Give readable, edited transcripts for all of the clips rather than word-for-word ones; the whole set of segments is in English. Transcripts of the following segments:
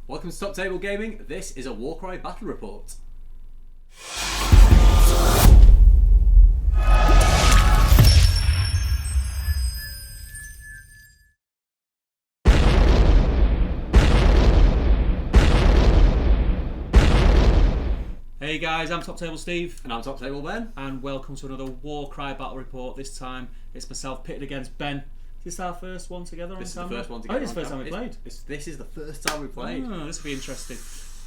Welcome to Top Table Gaming. This is a Warcry Battle Report. Hey guys, I'm Top Table Steve. And I'm Top Table Ben. And welcome to another Warcry Battle Report. This time it's myself pitted against Ben. Is this our first one together on This is camera? the first one together. Oh, this is the first time we played. This is the first time we played. Oh, this will be interesting.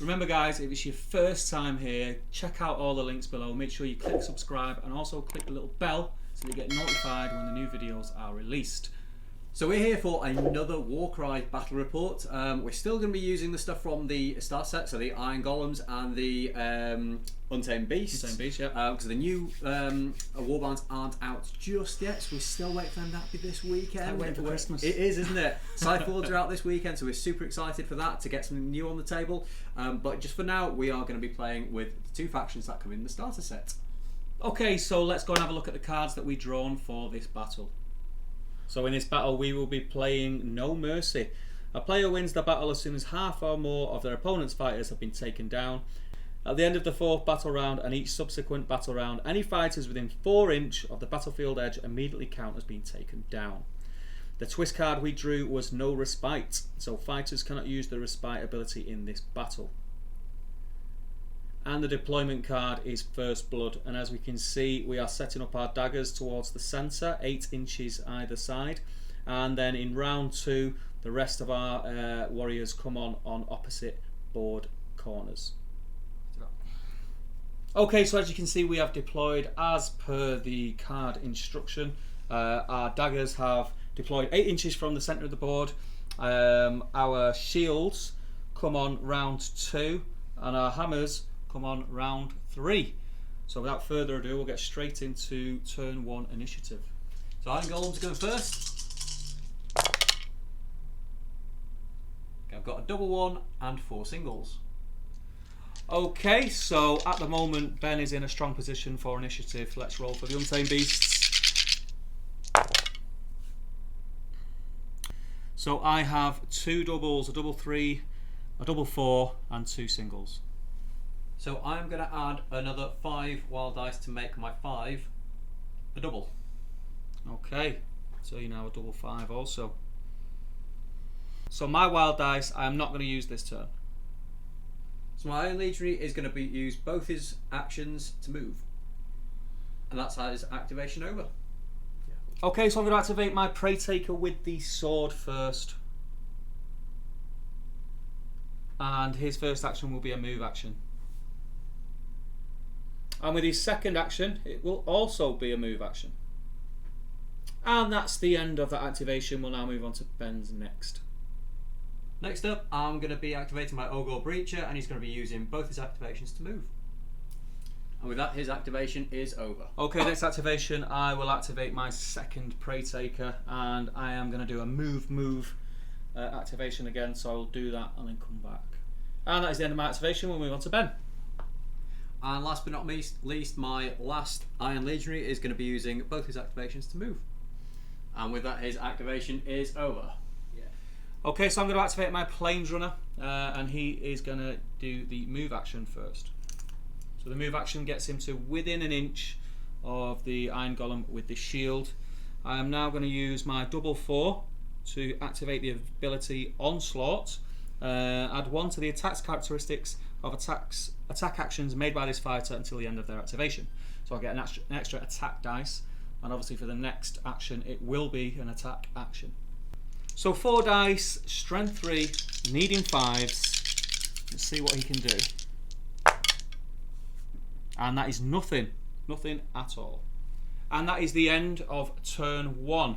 Remember guys, if it's your first time here, check out all the links below. Make sure you click subscribe and also click the little bell so that you get notified when the new videos are released. So we're here for another Warcry Battle Report. We're still going to be using the stuff from the start set, so the Iron Golems and the Untamed Beasts. Untamed Beasts, yeah. Because the new warbands aren't out just yet, so we're still waiting for them to be this weekend. Can't wait for Christmas. It is, isn't it? Sideboards are out this weekend, so we're super excited for that, to get something new on the table. But just for now, we are going to be playing with the two factions that come in the starter set. Okay, so let's go and have a look at the cards that we've drawn for this battle. So in this battle we will be playing No Mercy. A player wins the battle as soon as half or more of their opponent's fighters have been taken down. At the end of the fourth battle round and each subsequent battle round, any fighters within 4 inches of the battlefield edge immediately count as being taken down. The twist card we drew was No Respite, so fighters cannot use the Respite ability in this battle. And the deployment card is First Blood, and as we can see we are setting up our daggers towards the centre, 8 inches either side, and then in round 2 the rest of our warriors come on opposite board corners. Okay, so as you can see we have deployed as per the card instruction. Our daggers have deployed 8 inches from the centre of the board. Our shields come on round 2 and our hammers come on round 3. So without further ado, we'll get straight into turn 1 initiative. So Iron Golems going first. I've got a double 1 and 4 singles. Okay, so at the moment Ben is in a strong position for initiative. Let's roll for the Untamed Beasts. So I have 2 doubles, a double 3, a double 4 and 2 singles. So I'm going to add another 5 wild dice to make my 5 a double. Okay, so you now a double 5 also. So my wild dice I am not going to use this turn. So my Iron Legionary is going to use both his actions to move. And that's his activation over. Okay, so I'm going to activate my Prey Taker with the sword first. And his first action will be a move action. And with his second action, it will also be a move action. And that's the end of that activation. We'll now move on to Ben's next. Next up, I'm going to be activating my Ogre Breacher, and he's going to be using both his activations to move. And with that, his activation is over. Okay, next activation, I will activate my second Prey Taker, and I am going to do a move activation again, so I'll do that and then come back. And that is the end of my activation. We'll move on to Ben. And last but not least, my last Iron Legionary is going to be using both his activations to move. And with that, his activation is over. Yeah. Okay, so I'm going to activate my Plains Runner, and he is going to do the move action first. So the move action gets him to within 1 inch of the Iron Golem with the shield. I am now going to use my double 4 to activate the ability Onslaught. Add 1 to the attacks characteristics of attack actions made by this fighter until the end of their activation. So I'll get an extra attack dice, and obviously for the next action it will be an attack action. So 4 dice, strength 3, needing 5s. Let's see what he can do. And that is nothing at all. And that is the end of turn 1.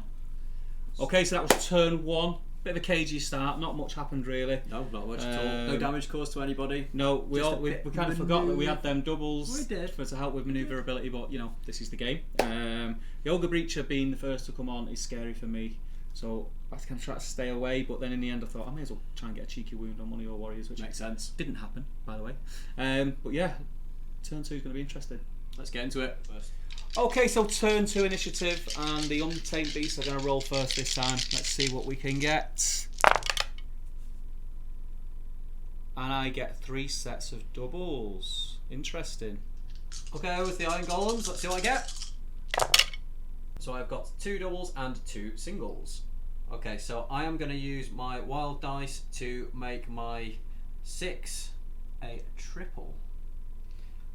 Okay, so that was turn 1. Bit of a cagey start, not much happened really. No, not much at all. No damage caused to anybody. No, we kind of forgot that we had them doubles. We did. To help with manoeuvrability, but you know, this is the game. The Ogre Breacher being the first to come on is scary for me, so I kind of try to stay away, but then in the end I thought I may as well try and get a cheeky wound on one of your warriors, which makes sense. Didn't happen, by the way. But yeah, turn 2 is going to be interesting. Let's get into it first. Okay, so turn 2 initiative, and the Untamed Beasts are going to roll first this time. Let's see what we can get. and I get 3 sets of doubles. Interesting. Okay, with the Iron Golems, let's see what I get. So I've got 2 doubles and 2 singles. Okay, so I am going to use my wild dice to make my 6 a triple.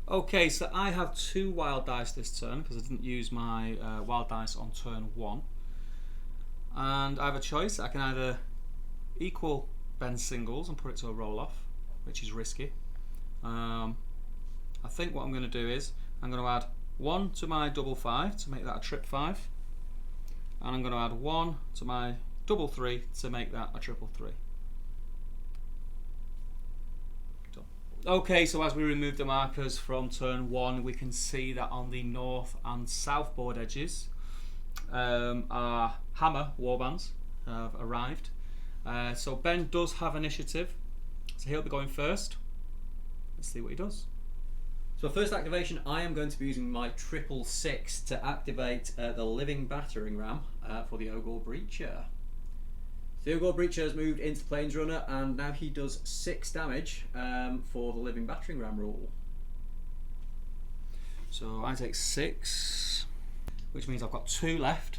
Okay, so I have 2 wild dice this turn because I didn't use my wild dice on turn 1. And I have a choice. I can either equal Ben's singles and put it to a roll off, which is risky. I think what I'm going to do is I'm going to add 1 to my double 5 to make that a trip 5, and I'm going to add 1 to my double 3 to make that a triple 3. Done. Okay, so as we remove the markers from turn 1, we can see that on the north and south board edges our hammer warbands have arrived. So Ben does have initiative, so he'll be going first. Let's see what he does. So first activation, I am going to be using my 666 to activate the living battering ram for the Ogre Breacher. The Ogre Breacher has moved into the Plains Runner, and now he does 6 damage for the living battering ram rule. So I take 6, which means I've got 2 left.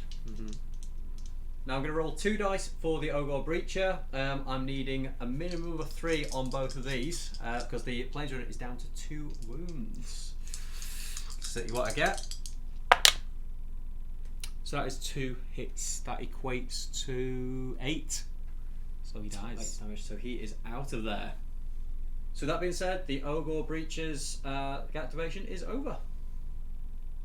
Now I'm going to roll 2 dice for the Ogre Breacher. I'm needing a minimum of 3 on both of these because the Plains Runner is down to 2 wounds. See what I get. So that is 2 hits. That equates to 8. So he dies. 8 damage, so he is out of there. So that being said, the Ogre Breacher's activation is over.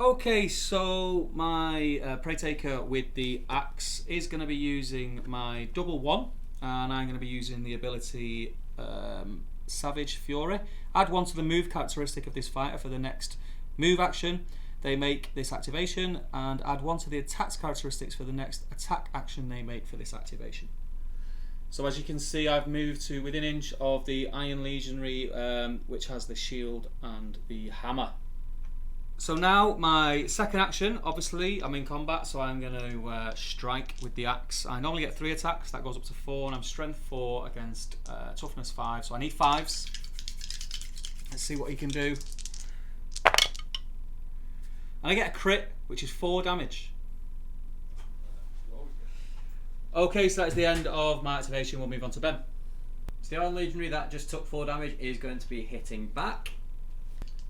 Okay, so my Prey Taker with the axe is going to be using my double 1, and I'm going to be using the ability Savage Fury. Add 1 to the move characteristic of this fighter for the next move action. They make this activation, and add 1 to the attacks characteristics for the next attack action they make for this activation. So as you can see, I've moved to within inch of the Iron Legionary, which has the shield and the hammer. So now my second action, obviously I'm in combat, so I'm going to strike with the axe. I normally get 3 attacks, that goes up to 4, and I'm strength 4 against toughness 5, so I need 5s. Let's see what he can do. And I get a crit, which is 4 damage. Okay, so that's the end of my activation. We'll move on to Ben. So the Iron Legionary that just took 4 damage is going to be hitting back.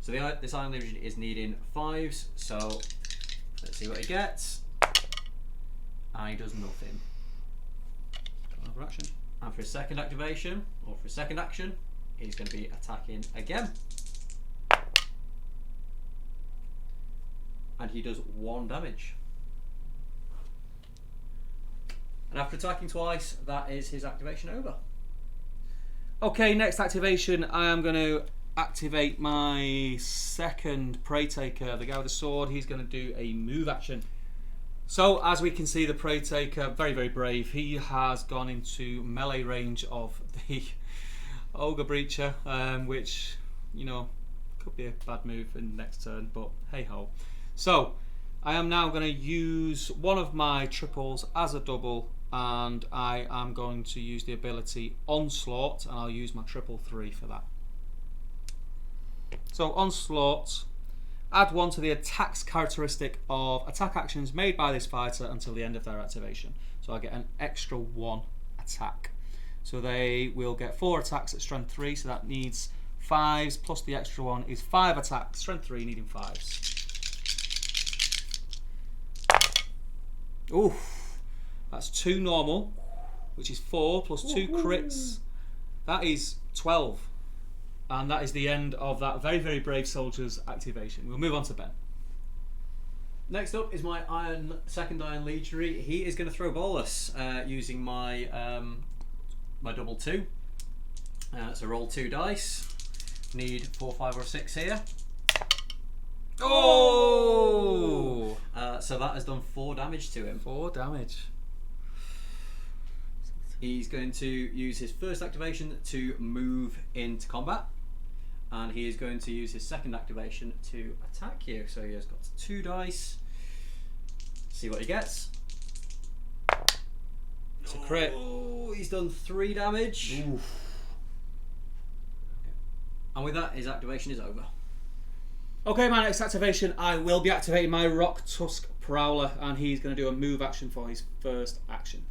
So this Iron Legionary is needing 5s, so let's see what he gets. And he does nothing. Another action. And for his second activation, or for his second action, he's going to be attacking again. And he does 1 damage. And after attacking twice, that is his activation over. Okay, next activation, I am going to activate my second Prey Taker, the guy with the sword. He's going to do a move action. So as we can see, the Prey Taker, very, very brave. He has gone into melee range of the Ogre Breacher, which, you know, could be a bad move in the next turn, but hey ho. So I am now going to use one of my triples as a double, and I am going to use the ability Onslaught, and I'll use my triple 3 for that. So Onslaught, add 1 to the attacks characteristic of attack actions made by this fighter until the end of their activation. So I get an extra 1 attack. So they will get 4 attacks at strength 3, so that needs 5s, plus the extra 1 is 5 attacks, strength 3 needing 5s. Oof, that's 2 normal, which is 4 plus 2 crits. That is 12. And that is the end of that very, very brave soldier's activation. We'll move on to Ben. Next up is my second Iron Legionary. He is going to throw bolus using my my double 2. So roll 2 dice. Need 4, 5, or 6 here. Oh! So that has done 4 damage to him. 4 damage. He's going to use his first activation to move into combat, and he is going to use his second activation to attack you. So he has got 2 dice. See what he gets. It's a crit. Oh, he's done 3 damage. Oof. And with that, his activation is over. Okay, my next activation, I will be activating my Rock Tusk Prowler, and he's going to do a move action for his first action.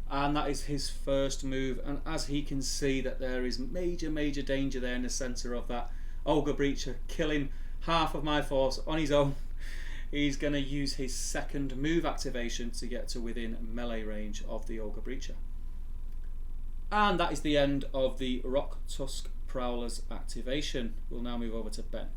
And that is his first move, and as he can see that there is major danger there in the centre of that Ogre Breacher, killing half of my force on his own. He's going to use his second move activation to get to within melee range of the Ogre Breacher. And that is the end of the Rock Tusk Prowler's activation. We'll now move over to Ben.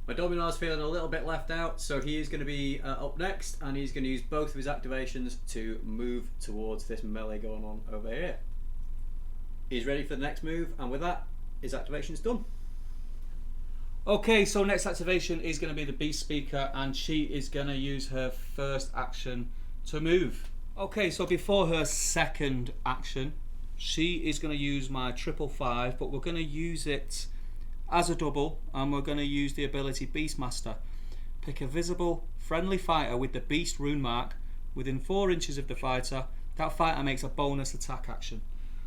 My Dominar's feeling a little bit left out, so he is going to be up next, and he's going to use both of his activations to move towards this melee going on over here. He's ready for the next move, and with that, his activation's done. Okay, so next activation is going to be the Beast Speaker, and she is going to use her first action to move. Okay, so before her second action, she is going to use my 555, but we're going to use it as a double, and we're going to use the ability Beastmaster. Pick a visible, friendly fighter with the Beast rune mark within 4 inches of the fighter. That fighter makes a bonus attack action.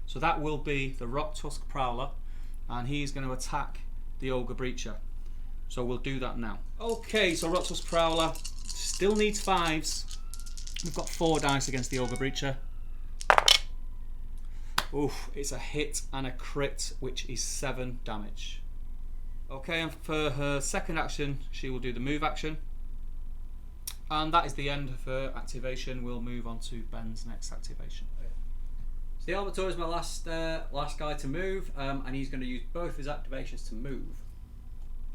So that will be the Rock Tusk Prowler, and he's going to attack the Ogre Breacher. So we'll do that now. Okay, so Rock Tusk Prowler still needs 5s. We've got 4 dice against the Ogre Breacher. Oof, it's a hit and a crit, which is 7 damage. Okay, and for her second action, she will do the move action. And that is the end of her activation. We'll move on to Ben's next activation. So the Arbiter is my last guy to move, and he's going to use both his activations to move.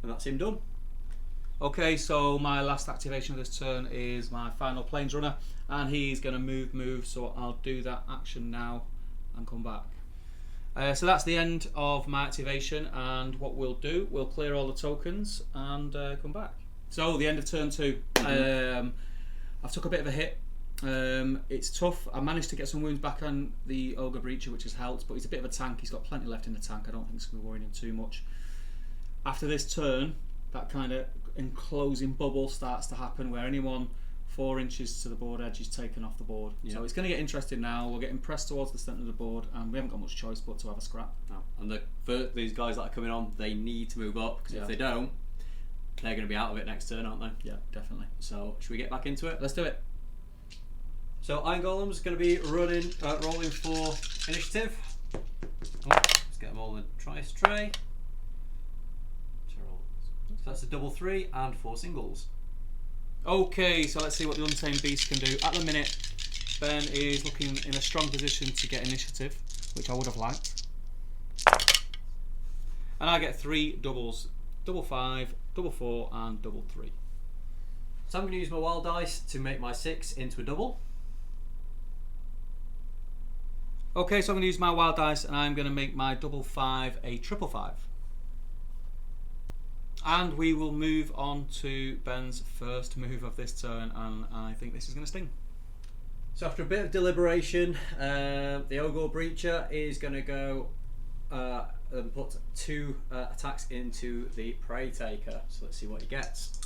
And that's him done. Okay, so my last activation of this turn is my final Plains Runner, and he's going to move, so I'll do that action now and come back. So that's the end of my activation, and what we'll do, we'll clear all the tokens and come back. So the end of turn 2. I've took a bit of a hit. It's tough. I managed to get some wounds back on the Ogre Breacher, which has helped, but he's a bit of a tank. He's got plenty left in the tank. I don't think it's going to be worrying him too much. After this turn, that kind of enclosing bubble starts to happen where anyone 4 inches to the board edge is taken off the board. Yeah. So it's going to get interesting now. We're getting pressed towards the centre of the board, and we haven't got much choice but to have a scrap. No. And these guys that are coming on, they need to move up, because if they don't, they're going to be out of it next turn, aren't they? Yeah, definitely. So should we get back into it? Let's do it. So Iron Golems going to be rolling for initiative. Let's get them all in the trice tray. So that's a double 3 and 4 singles. Okay, so let's see what the Untamed Beast can do. At the minute, Ben is looking in a strong position to get initiative, which I would have liked. And I get 3 doubles. Double 5, double 4 and double 3. So I'm going to use my wild dice to make my 6 into a double. Okay, so I'm going to use my wild dice, and I'm going to make my double 5 a triple 5. And we will move on to Ben's first move of this turn, and I think this is going to sting. So after a bit of deliberation, the Ogre Breacher is going to go and put 2 attacks into the Prey Taker. So let's see what he gets.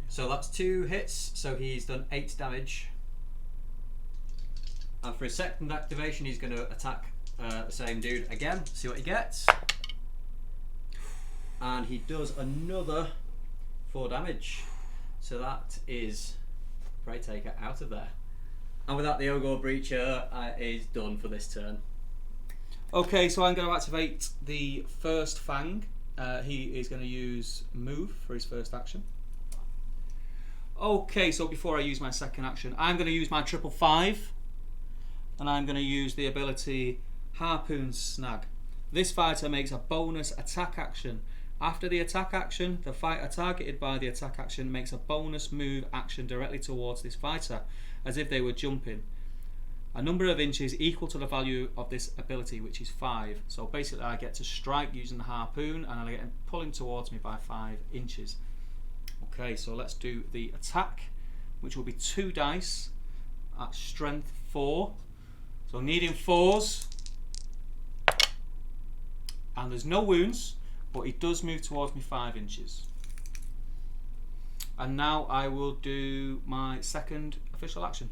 So that's 2 hits, so he's done 8 damage. And for his second activation, he's going to attack the same dude again, see what he gets. And he does another 4 damage. So that is Prey Taker out of there. And with that, the Ogre Breacher is done for this turn. Okay, so I'm going to activate the first Fang. He is going to use Move for his first action. Okay, so before I use my second action, I'm going to use my 555. And I'm going to use the ability Harpoon Snag. This fighter makes a bonus attack action. After the attack action, the fighter targeted by the attack action makes a bonus move action directly towards this fighter, as if they were jumping. A number of inches equal to the value of this ability, which is 5. So basically I get to strike using the harpoon, and I get him pulling towards me by 5 inches. Okay, so let's do the attack, which will be 2 dice at strength 4. So needing 4s. And there's no wounds, but he does move towards me 5 inches. And now I will do my second official action.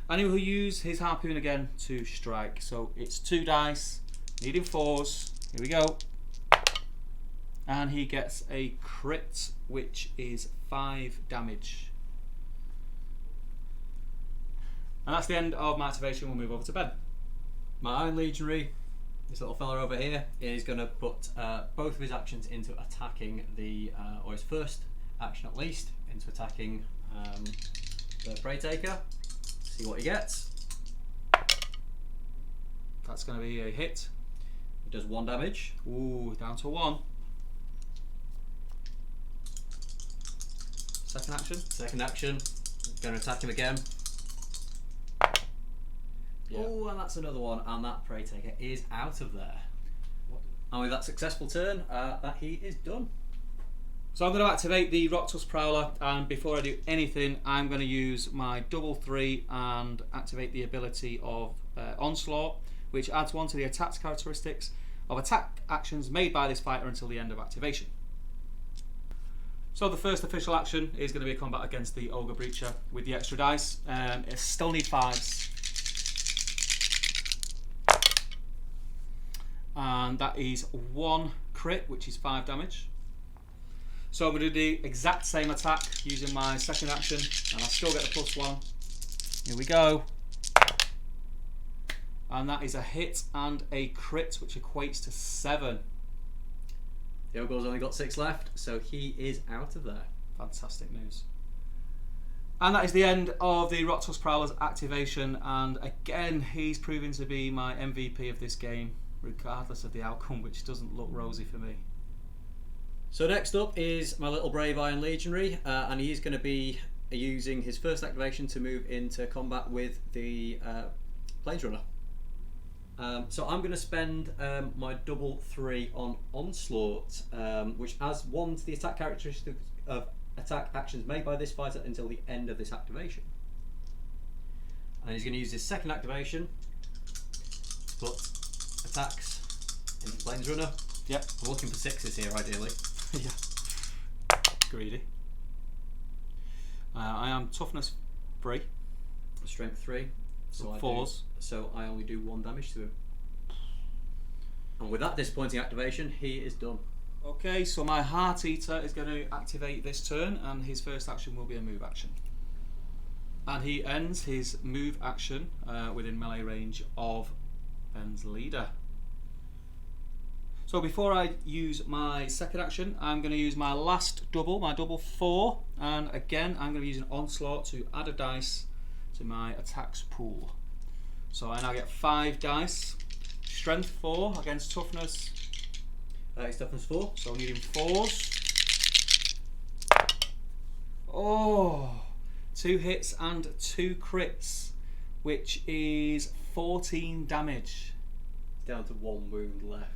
And he will use his harpoon again to strike. So it's 2 dice, needing 4s. Here we go. And he gets a crit, which is 5 damage. And that's the end of my activation. We'll move over to Ben. My Iron Legionary, this little fella over here, is going to put both of his actions into attacking the, or his first action at least, into attacking the Prey Taker. See what he gets. That's going to be a hit. He does 1 damage. Ooh, down to 1. Second action. Second action, going to attack him again. Yeah. Oh, and that's another one, and that Prey Taker is out of there. And with that successful turn, that he is done. So I'm going to activate the Rocktusk Prowler, and before I do anything, I'm going to use my double 3 and activate the ability of Onslaught, which adds 1 to the attack's characteristics of attack actions made by this fighter until the end of activation. So the first official action is going to be a combat against the Ogre Breacher with the extra dice. It still need 5s. And that is 1 crit, which is 5 damage. So I'm going to do the exact same attack using my second action, and I still get the +1. Here we go. And that is a hit and a crit, which equates to 7. The Ogre's only got 6 left, so he is out of there. Fantastic news. And that is the end of the Rocktusk Prowler's activation, and again, he's proving to be my MVP of this game, regardless of the outcome, which doesn't look rosy for me. So next up is my little brave Iron Legionary, and he's going to be using his first activation to move into combat with the Plains Runner. So I'm going to spend my double 3 on Onslaught, which adds 1 to the attack characteristics of attack actions made by this fighter until the end of this activation. And he's going to use his second activation to put attacks into Plains Runner. Yep. I'm looking for 6s here, ideally. Yeah. Greedy. I am toughness 3. Strength 3. So 4s. So I only do 1 damage to him. And with that disappointing activation, he is done. Okay, so my Heart Eater is going to activate this turn, and his first action will be a move action. And he ends his move action within melee range of Ben's leader. So before I use my second action, I'm going to use my last double, my double 4, and again I'm going to use an Onslaught to add a dice to my attacks pool. So I now get 5 dice, strength 4 against toughness. It's toughness 4. So needing 4s. Oh, 2 hits and 2 crits, which is 14 damage. Down to 1 wound left.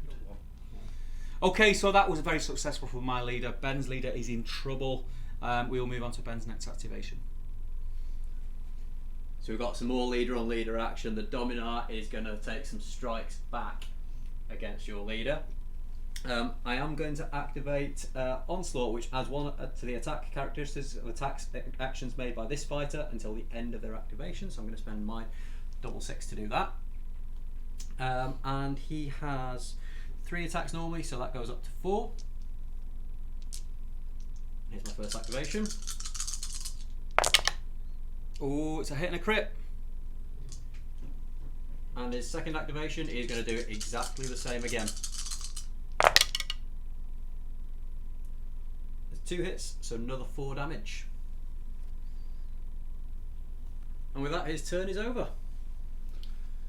Okay, so that was very successful for my leader. Ben's leader is in trouble. We will move on to Ben's next activation. So we've got some more leader on leader action. The Dominar is going to take some strikes back against your leader. I am going to activate Onslaught, which adds 1 to the attack characteristics of attacks actions made by this fighter until the end of their activation. So I'm going to spend my double 6 to do that. And he has 3 attacks normally, so that goes up to 4. Here's my first activation. Oh, it's a hit and a crit. And his second activation is going to do exactly the same again. There's 2 hits, so another 4 damage. And with that, his turn is over.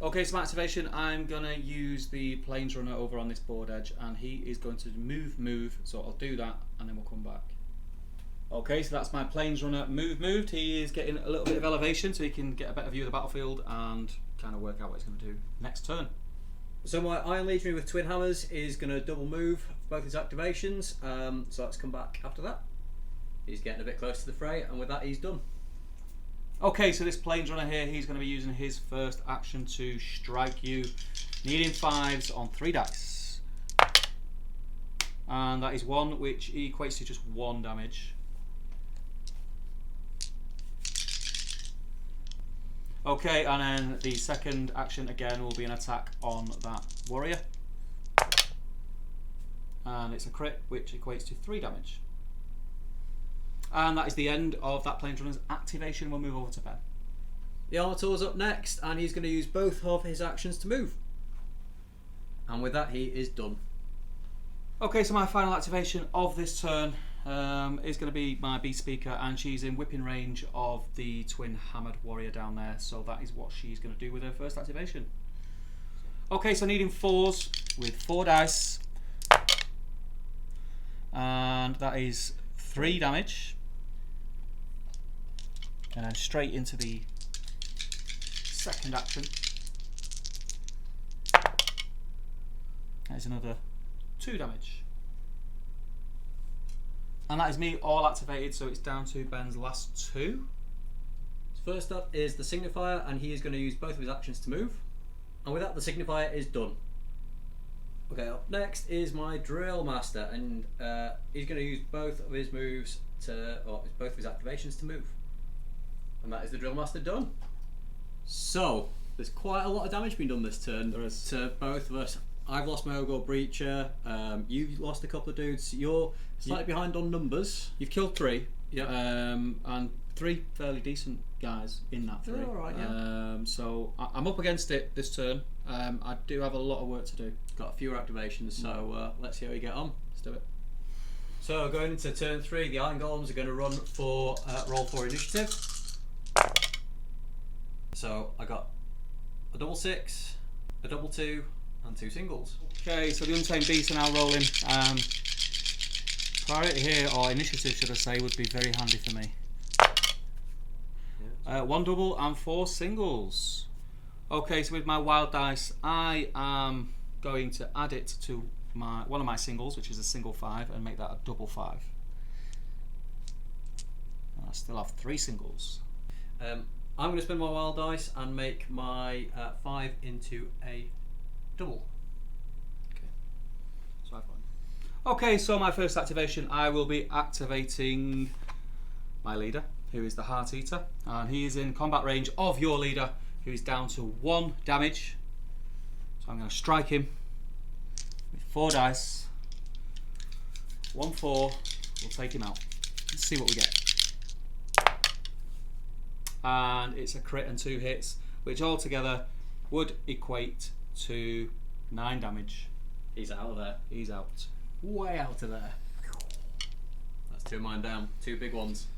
Okay, so my activation, I'm going to use the Plains Runner over on this board edge, and he is going to move, so I'll do that and then we'll come back. Okay, so that's my Plains Runner moved. He is getting a little bit of elevation so he can get a better view of the battlefield and kind of work out what he's going to do next turn. So my Iron Legionary with Twin Hammers is going to double move for both his activations, so let's come back after that. He's getting a bit close to the fray, and with that he's done. Okay, so this Plains Runner here, he's going to be using his first action to strike you, needing 5s on 3 dice. And that is 1, which equates to just 1 damage. Okay, and then the second action again will be an attack on that warrior. And it's a crit, which equates to 3 damage. And that is the end of that Plains Runner's activation. We'll move over to Ben. The Armator's up next, and he's going to use both of his actions to move. And with that, he is done. Okay, so my final activation of this turn is going to be my Beast Speaker, and she's in whipping range of the twin hammered warrior down there. So that is what she's going to do with her first activation. Okay, so needing 4s with 4 dice. And that is 3 damage. And then straight into the second action. There's another 2 damage. And that is me all activated, so it's down to Ben's last 2. First up is the Signifier, and he is going to use both of his actions to move. And with that, the Signifier is done. Okay, up next is my Drill Master, and he's going to use both of his moves to, or both of his activations to move. And that is the Drill Master done. So, there's quite a lot of damage being done this turn to both of us. I've lost my Ogre Breacher, you've lost a couple of dudes, you're slightly behind on numbers. You've killed 3, Yep. and 3 fairly decent guys in that 3. They're alright, yeah. So I'm up against it this turn. I do have a lot of work to do. Got a few activations, so let's see how we get on. Let's do it. So going into turn 3, the Iron Golems are going to run for roll for initiative. So I got a double 6, a double 2, and 2 singles. Okay, so the Untamed Beasts are now rolling. Priority here, or initiative should I say, would be very handy for me. 1 double and 4 singles. Okay, so with my wild dice, I am going to add it to one of my singles, which is a single 5, and make that a double 5. And I still have 3 singles. I'm going to spend my wild dice and make my 5 into a double. Okay. So okay, so my first activation, I will be activating my leader, who is the Heart Eater, and he is in combat range of your leader, who is down to 1 damage. So I'm going to strike him with 4 dice. 1 4. We'll take him out. Let's see what we get. And it's a crit and 2 hits, which altogether would equate to 9 damage. He's out of there. He's out. Way out of there. That's 2 of mine down. 2 big ones.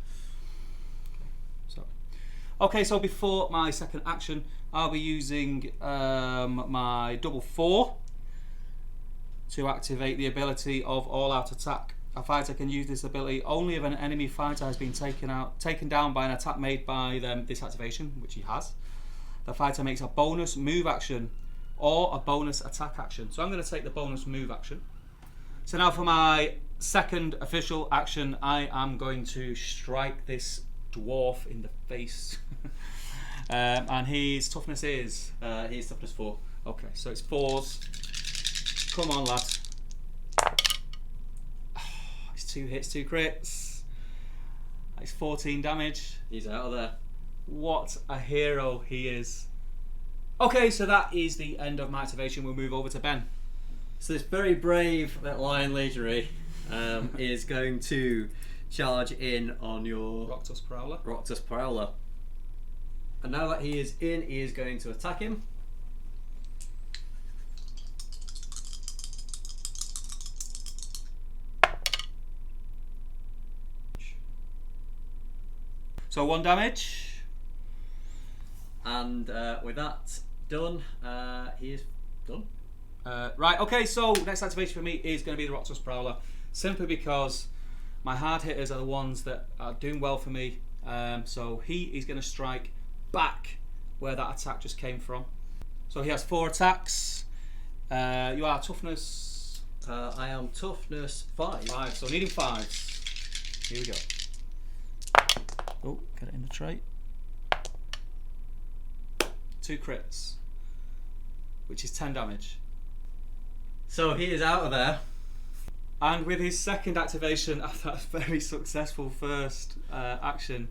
Okay, so before my second action, I'll be using my double 4 to activate the ability of All Out Attack. A fighter can use this ability only if an enemy fighter has been taken down by an attack made by this activation, which he has. The fighter makes a bonus move action or a bonus attack action. So I'm going to take the bonus move action. So now for my second official action, I am going to strike this dwarf in the face. And his toughness is? He's toughness 4. Okay, so it's 4s. Come on, lad. It's 2 hits, 2 crits. It's 14 damage. He's out of there. What a hero he is. Okay, so that is the end of my activation. We'll move over to Ben. So this very brave Lion Legionary is going to charge in on your Roctus Prowler. Roctus Prowler. And now that he is in, he is going to attack him. So 1 damage. And with that done, he is done. Right, okay, so next activation for me is going to be the Roctus Prowler. Simply because my hard hitters are the ones that are doing well for me. So he is going to strike back where that attack just came from. So he has 4 attacks. You are toughness? I am toughness 5. 5, so needing 5s. Here we go. Oh, get it in the tray. 2 crits, which is 10 damage. So he is out of there. And with his second activation after that very successful first action,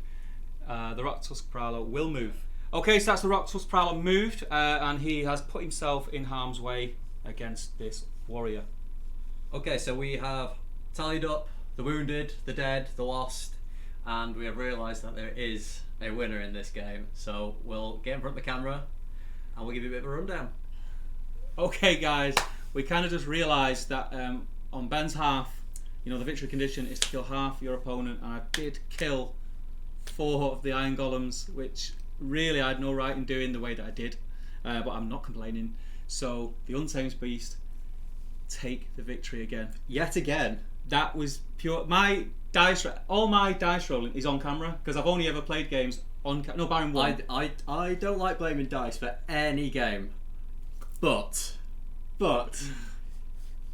the Roctus Prowler will move. Okay, so that's the Roxas Prowler moved, and he has put himself in harm's way against this warrior. Okay, so we have tallied up the wounded, the dead, the lost, and we have realised that there is a winner in this game. So we'll get in front of the camera and we'll give you a bit of a rundown. Okay, guys, we kind of just realised that on Ben's half, you know, the victory condition is to kill half your opponent, and I did kill 4 of the Iron Golems, which really I had no right in doing the way that I did, but I'm not complaining. So the Untamed Beast take the victory again. Yet again. That was pure. All my dice rolling is on camera because I've only ever played games on. No, barring one. I don't like blaming dice for any game, but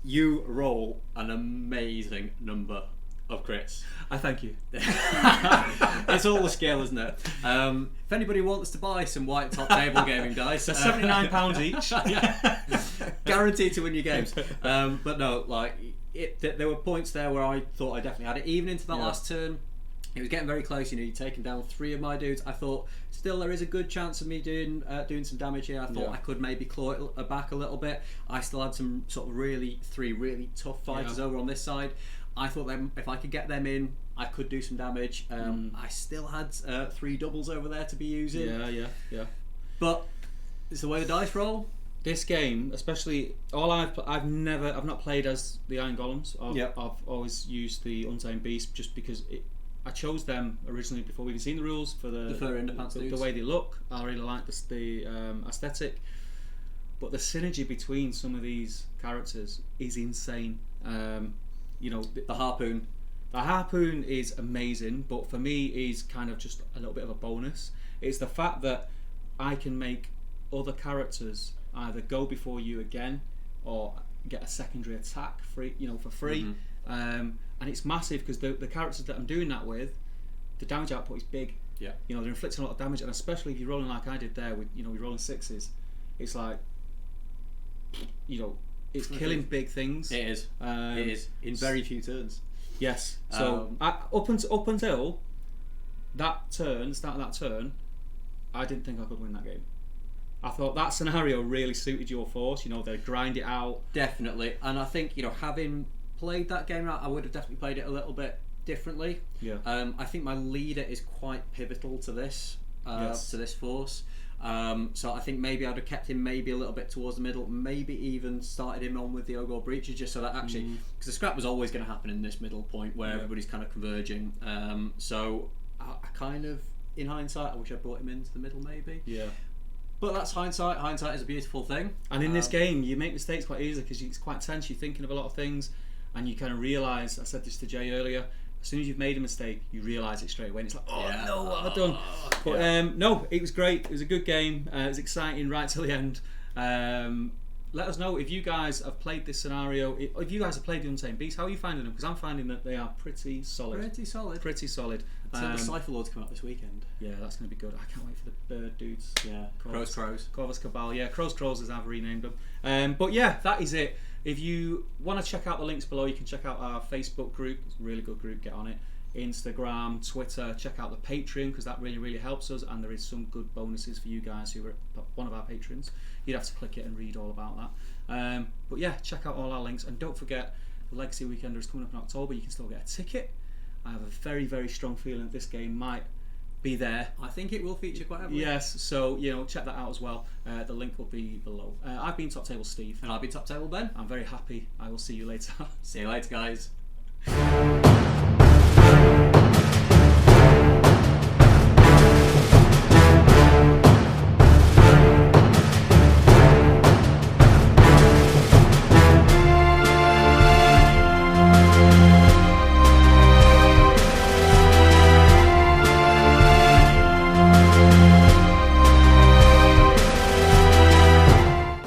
you roll an amazing number of crits. I thank you. It's all the skill, isn't it? If anybody wants to buy some white top table gaming dice, they're £79 each. Yeah. Guaranteed to win your games. But no, like there were points there where I thought I definitely had it. Even into that last turn, it was getting very close. You know, you'd taken down 3 of my dudes. I thought still there is a good chance of me doing some damage here. I thought I could maybe claw it back a little bit. I still had some sort of 3 really tough fighters over on this side. I thought if I could get them in, I could do some damage. I still had 3 doubles over there to be using. Yeah. But it's the way the dice roll. This game, especially, I've not played as the Iron Golems. I've always used the Untamed Beast just because I chose them originally before we've even seen the rules for the fur underpants the way they look. I really like the aesthetic, but the synergy between some of these characters is insane. You know, the harpoon. The harpoon is amazing, but for me is kind of just a little bit of a bonus. It's the fact that I can make other characters either go before you again or get a secondary attack free, for free. And it's massive because the characters that I'm doing that with, the damage output is big. Yeah. You know, they're inflicting a lot of damage, and especially if you're rolling like I did there with, you're rolling 6s, it's like, it's killing big things. It is. It is in very few turns. Yes. So up until that turn, start of that turn, I didn't think I could win that game. I thought that scenario really suited your force. They grind it out. Definitely, and I think having played that game out, I would have definitely played it a little bit differently. Yeah. I think my leader is quite pivotal to this to this force. So I think maybe I'd have kept him maybe a little bit towards the middle, maybe even started him on with the Ogre Breacher, just so that actually, because the scrap was always going to happen in this middle point where everybody's kind of converging. So I kind of, in hindsight, I wish I brought him into the middle maybe. Yeah. But that's hindsight. Hindsight is a beautiful thing. And in this game, you make mistakes quite easily because it's quite tense. You're thinking of a lot of things, and you kind of realise. I said this to Jay earlier. As soon as you've made a mistake, you realise it straight away. And it's like, no, what have I done? But no, it was great. It was a good game. It was exciting right till the end. Let us know if you guys have played this scenario. If you guys have played the Untamed Beast, how are you finding them? Because I'm finding that they are pretty solid. Pretty solid. So the Cypher Lords come out this weekend. Yeah, that's going to be good. I can't wait for the bird dudes. Yeah, Crows. Corvus Cabal. Yeah, Crows as I've renamed them. But yeah, that is it. If you want to check out the links below, you can check out our Facebook group. It's a really good group. Get on it. Instagram, Twitter. Check out the Patreon because that really, really helps us. And there is some good bonuses for you guys who are one of our patrons. You'd have to click it and read all about that. But yeah, check out all our links. And don't forget, the Legacy Weekender is coming up in October. You can still get a ticket. I have a very, very strong feeling that this game might be there. I think it will feature quite heavily. Yes, so check that out as well. The link will be below. I've been Top Table Steve. And I've been Top Table Ben. I'm very happy. I will see you later. See you later, guys.